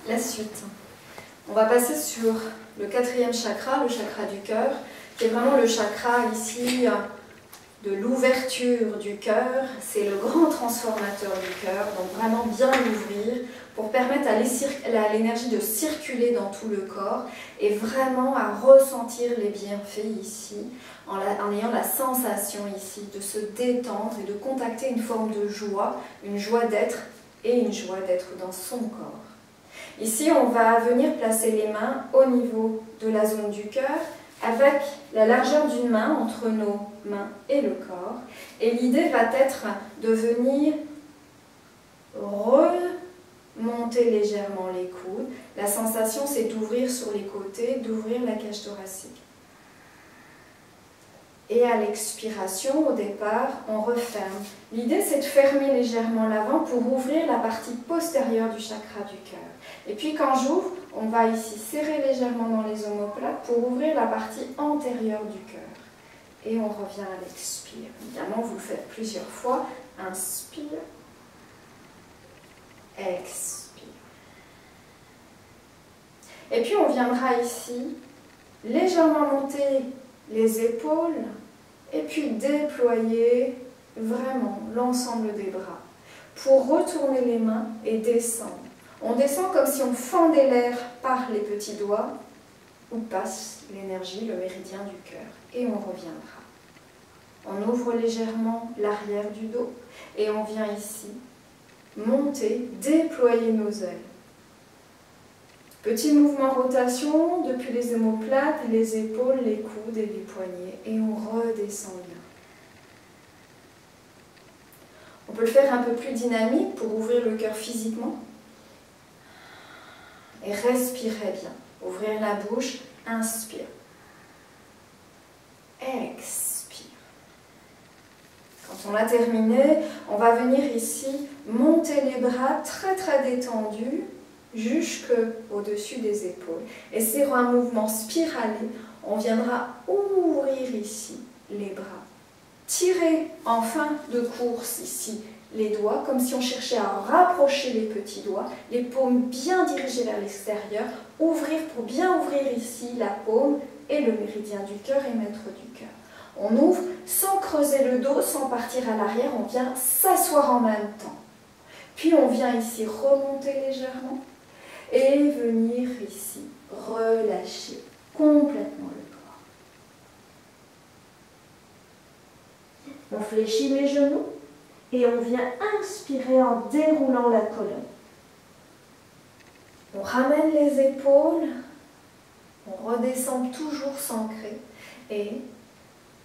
La suite. On va passer sur le 4e chakra, le chakra du cœur, qui est vraiment le chakra ici de l'ouverture du cœur. C'est le grand transformateur du cœur, donc vraiment bien l'ouvrir pour permettre à l'énergie de circuler dans tout le corps et vraiment à ressentir les bienfaits ici, en ayant la sensation ici de se détendre et de contacter une forme de joie, une joie d'être et une joie d'être dans son corps. Ici, on va venir placer les mains au niveau de la zone du cœur, avec la largeur d'une main entre nos mains et le corps. Et l'idée va être de venir remonter légèrement les coudes. La sensation, c'est d'ouvrir sur les côtés, d'ouvrir la cage thoracique. Et à l'expiration, au départ, on referme. L'idée, c'est de fermer légèrement l'avant pour ouvrir la partie postérieure du chakra du cœur. Et puis quand j'ouvre, on va ici serrer légèrement dans les omoplates pour ouvrir la partie antérieure du cœur. Et on revient à l'expire. Évidemment, vous le faites plusieurs fois. Inspire. Expire. Et puis on viendra ici légèrement monter les épaules et puis déployer vraiment l'ensemble des bras pour retourner les mains et descendre. On descend comme si on fendait l'air par les petits doigts où passe l'énergie, le méridien du cœur. Et on reviendra. On ouvre légèrement l'arrière du dos et on vient ici monter, déployer nos ailes. Petit mouvement rotation depuis les omoplates, les épaules, les coudes et les poignets. Et on redescend bien. On peut le faire un peu plus dynamique pour ouvrir le cœur physiquement. Et respirez bien. Ouvrir la bouche, inspire. Expire. Quand on a terminé, on va venir ici monter les bras très très détendus jusqu'au-dessus des épaules. Et c'est un mouvement spiralé. On viendra ouvrir ici les bras. Tirer en fin de course ici les doigts, comme si on cherchait à rapprocher les petits doigts, les paumes bien dirigées vers l'extérieur, ouvrir pour bien ouvrir ici la paume et le méridien du cœur et maître du cœur. On ouvre sans creuser le dos, sans partir à l'arrière, on vient s'asseoir en même temps. Puis on vient ici remonter légèrement et venir ici relâcher complètement le corps. On fléchit les genoux. Et on vient inspirer en déroulant la colonne. On ramène les épaules, on redescend toujours s'ancrer. Et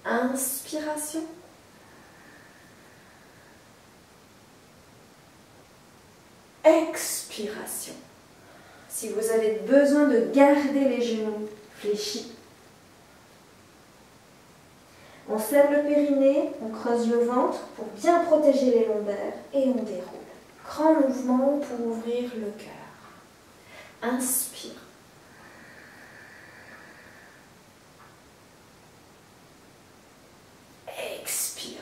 inspiration. Expiration. Si vous avez besoin de garder les genoux fléchis, on serre le périnée, on creuse le ventre pour bien protéger les lombaires et on déroule. Grand mouvement pour ouvrir le cœur. Inspire. Expire.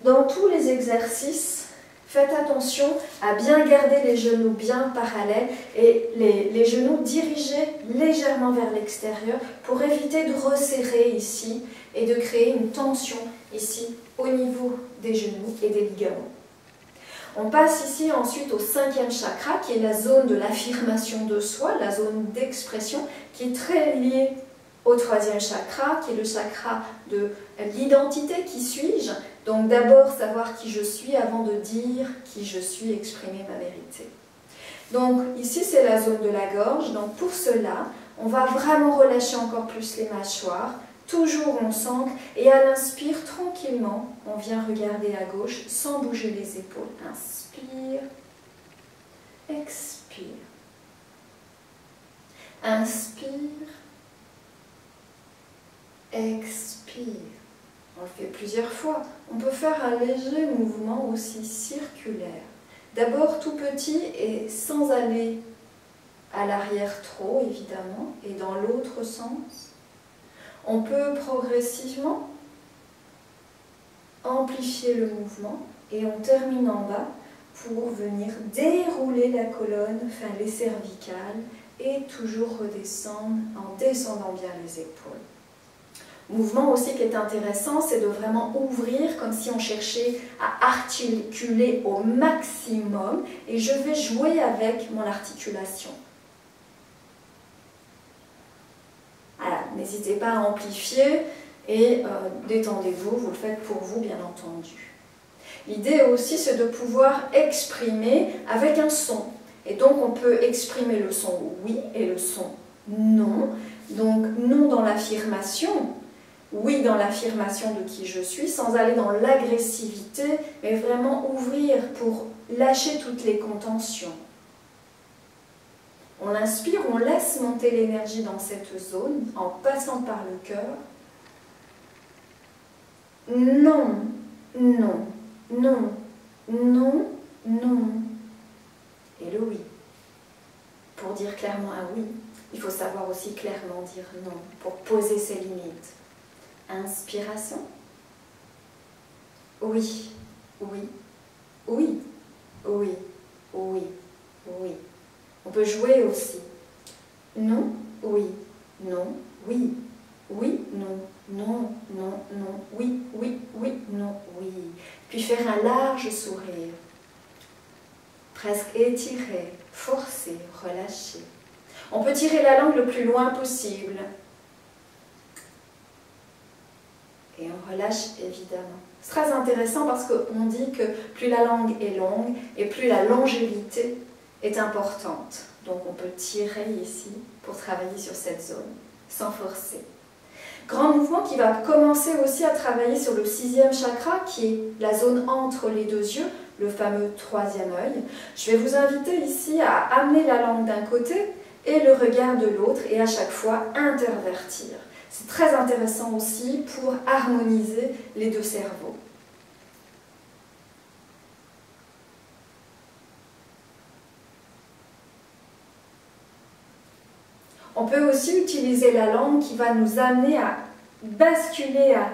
Dans tous les exercices, faites attention à bien garder les genoux bien parallèles et les genoux dirigés légèrement vers l'extérieur pour éviter de resserrer ici et de créer une tension ici au niveau des genoux et des ligaments. On passe ici ensuite au 5e chakra qui est la zone de l'affirmation de soi, la zone d'expression qui est très liée au 3e chakra qui est le chakra de l'identité, qui suis-je? Donc d'abord savoir qui je suis avant de dire qui je suis, exprimer ma vérité. Donc ici c'est la zone de la gorge, donc pour cela on va vraiment relâcher encore plus les mâchoires, toujours on s'ancre et à l'inspire tranquillement on vient regarder à gauche sans bouger les épaules. Inspire, expire, inspire, expire. On le fait plusieurs fois. On peut faire un léger mouvement aussi circulaire. D'abord tout petit et sans aller à l'arrière trop, évidemment, et dans l'autre sens. On peut progressivement amplifier le mouvement et on termine en bas pour venir dérouler la colonne, enfin les cervicales et toujours redescendre en descendant bien les épaules. Mouvement aussi qui est intéressant, c'est de vraiment ouvrir comme si on cherchait à articuler au maximum et je vais jouer avec mon articulation. Voilà, n'hésitez pas à amplifier et détendez-vous, vous le faites pour vous bien entendu. L'idée aussi c'est de pouvoir exprimer avec un son. Et donc on peut exprimer le son oui et le son non. Donc non dans l'affirmation, oui dans l'affirmation de qui je suis, sans aller dans l'agressivité, mais vraiment ouvrir pour lâcher toutes les contentions. On inspire, on laisse monter l'énergie dans cette zone en passant par le cœur. Non, non, non, non, non. Et le oui. Pour dire clairement un oui, il faut savoir aussi clairement dire non, pour poser ses limites. Inspiration. Oui, oui, oui, oui, oui, oui. On peut jouer aussi. Non, oui, non, oui, oui, non, non, non, non, oui, oui, oui, non, oui. Puis faire un large sourire. Presque étirer, forcer, relâcher. On peut tirer la langue le plus loin possible. Et on relâche évidemment. C'est très intéressant parce qu'on dit que plus la langue est longue et plus la longévité est importante. Donc on peut tirer ici pour travailler sur cette zone, sans forcer. Grand mouvement qui va commencer aussi à travailler sur le 6e chakra, qui est la zone entre les deux yeux, le fameux 3e œil. Je vais vous inviter ici à amener la langue d'un côté et le regard de l'autre et à chaque fois intervertir. C'est très intéressant aussi pour harmoniser les deux cerveaux. On peut aussi utiliser la langue qui va nous amener à basculer, à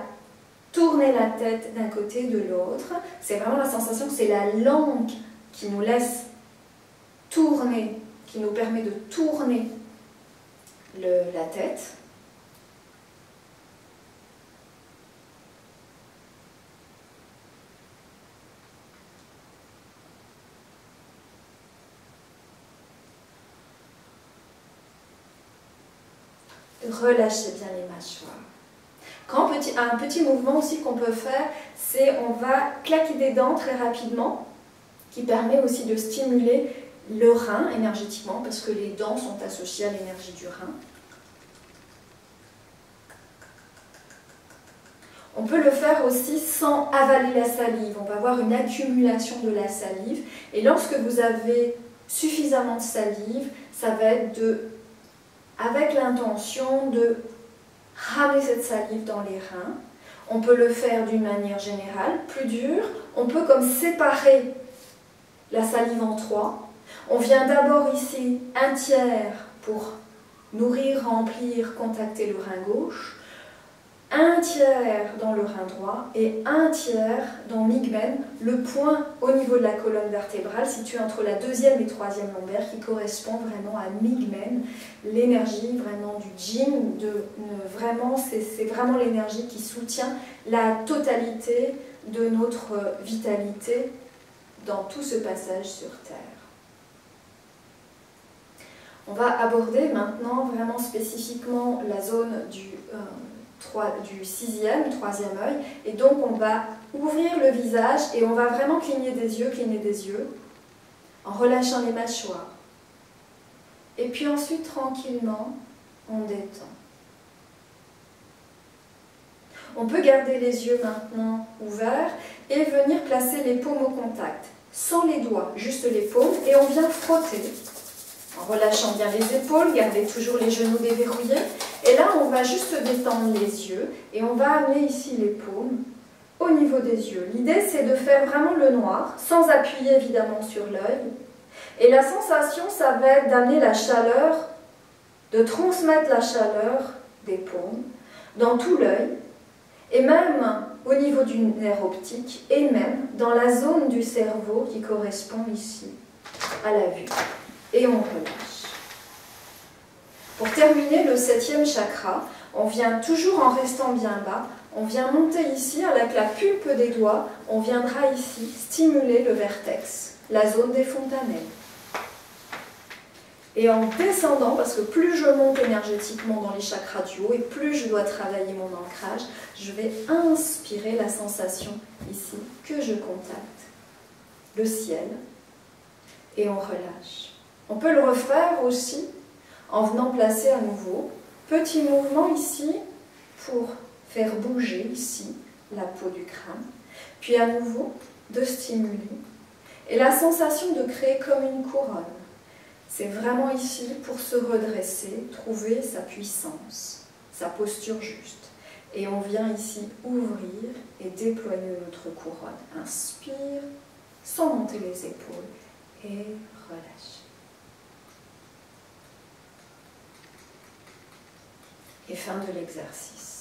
tourner la tête d'un côté de l'autre. C'est vraiment la sensation que c'est la langue qui nous laisse tourner, qui nous permet de tourner la tête. Relâchez bien les mâchoires. Un petit mouvement aussi qu'on peut faire, c'est on va claquer des dents très rapidement, qui permet aussi de stimuler le rein énergétiquement, parce que les dents sont associées à l'énergie du rein. On peut le faire aussi sans avaler la salive. On va avoir une accumulation de la salive. Et lorsque vous avez suffisamment de salive, ça va être avec l'intention de ramener cette salive dans les reins. On peut le faire d'une manière générale, plus dure. On peut comme séparer la salive en 3. On vient d'abord ici 1/3 pour nourrir, remplir, contacter le rein gauche. 1/3 dans le rein droit et 1/3 dans Migmen, le point au niveau de la colonne vertébrale situé entre la 2e et 3e lombaire qui correspond vraiment à Migmen, l'énergie vraiment du Jin, c'est vraiment l'énergie qui soutient la totalité de notre vitalité dans tout ce passage sur Terre. On va aborder maintenant vraiment spécifiquement la zone du 6e, 3e œil, et donc on va ouvrir le visage et on va vraiment cligner des yeux, en relâchant les mâchoires. Et puis ensuite, tranquillement, on détend. On peut garder les yeux maintenant ouverts et venir placer les paumes au contact, sans les doigts, juste les paumes, et on vient frotter. En relâchant bien les épaules, gardez toujours les genoux déverrouillés. Et là, on va juste détendre les yeux et on va amener ici les paumes au niveau des yeux. L'idée, c'est de faire vraiment le noir, sans appuyer évidemment sur l'œil. Et la sensation, ça va être d'amener la chaleur, de transmettre la chaleur des paumes dans tout l'œil. et même au niveau du nerf optique, et même dans la zone du cerveau qui correspond ici à la vue. Et on relâche. Pour terminer le 7e chakra, on vient toujours en restant bien bas, on vient monter ici avec la pulpe des doigts, on viendra ici stimuler le vertex, la zone des fontanelles. Et en descendant, parce que plus je monte énergétiquement dans les chakras du haut et plus je dois travailler mon ancrage, je vais inspirer la sensation ici que je contacte le ciel et on relâche. On peut le refaire aussi en venant placer à nouveau petit mouvement ici pour faire bouger ici la peau du crâne, puis à nouveau de stimuler et la sensation de créer comme une couronne. C'est vraiment ici pour se redresser, trouver sa puissance, sa posture juste. Et on vient ici ouvrir et déployer notre couronne. Inspire, sans monter les épaules, et relâche. Et fin de l'exercice.